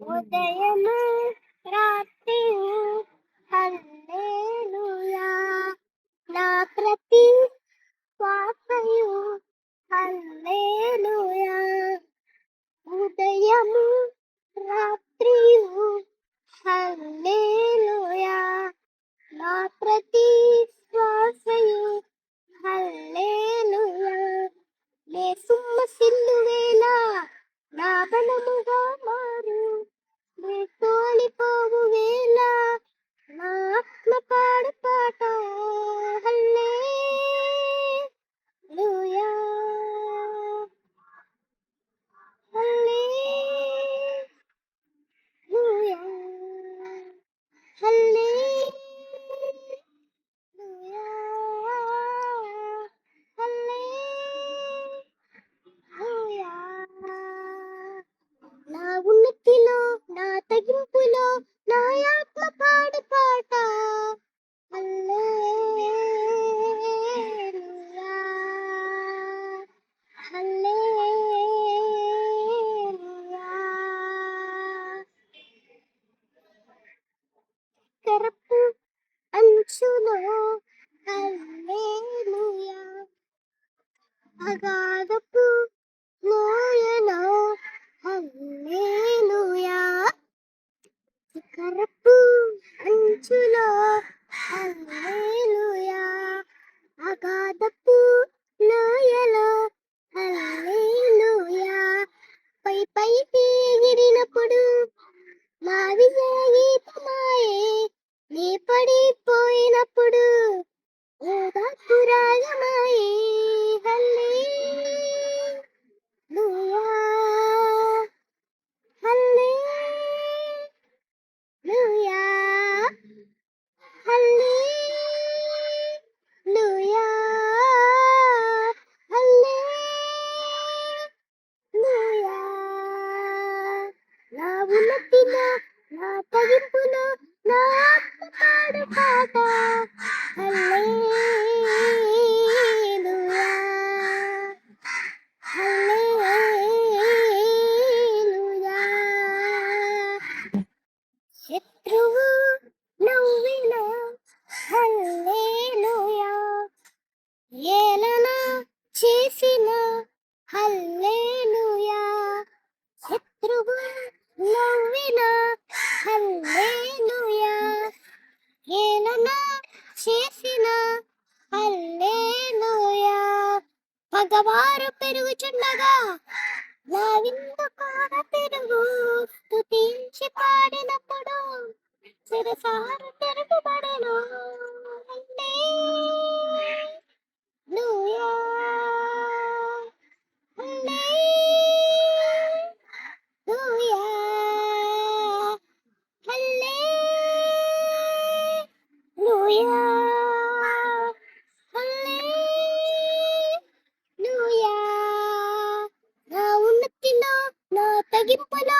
ఉదయము రాత్రియు హల్లెలూయా. నా ప్రతి శ్వాసయు హల్లెలూయా. ఉదయము రాత్రియు హల్లెలూయా. నా ప్రతి శ్వాసయు హల్లెలూయా. నే సిల్లువేళ నా బలముగా మారు. నే తోలిపోవు వేళ నా ఆత్మ పాడు పాట హల్లెలూయా. హల్లెలూయా. హల్లెలూయా. హల్లెలూయా. నా ఉన్నతిలో నా తగ్గింపులో నా ఆత్మ పాడు పాట హల్లెలూయా. హల్లెలూయా. కరపు అంచులో హల్లెలూయా. అగాధపు లోయలో హల్లెలూయా. కరపు అంచులో హల్లెలూయా. అగాధపు లోయలో హల్లెలూయా. పై పైకి ఎగిరినప్పుడు నా విజయ గీతమాయే. నీ పడిపోయినప్పుడు ఓదార్పు రాగమాయే హల్లెలూయా. హల్లెలూయా. హల్లెలూయా. హల్లెలూయా. నా ఉన్నతిలో నా తగింపులో నా ఆత్మ పాడు పాట హల్లెలూయా. హల్లెలూయా. శత్రువు నవ్విన హల్లెలూయా. ఏలన చేసిన హల్లెలూయా. శత్రువు నవ్విన హల్లెలూయా. ఏలన చేసిన హల్లెలూయా. పగవారు పెరుగుచుండగా నా విందు కాడ పెరుగు. స్తుతించి పాడినప్పుడు శిరసారు తిరుగుబడను హల్లెలూయా. హల్లెలూయా. హల్లెలూయా. హల్లెలూయా. నా ఉన్నతిలో నా తగింపులో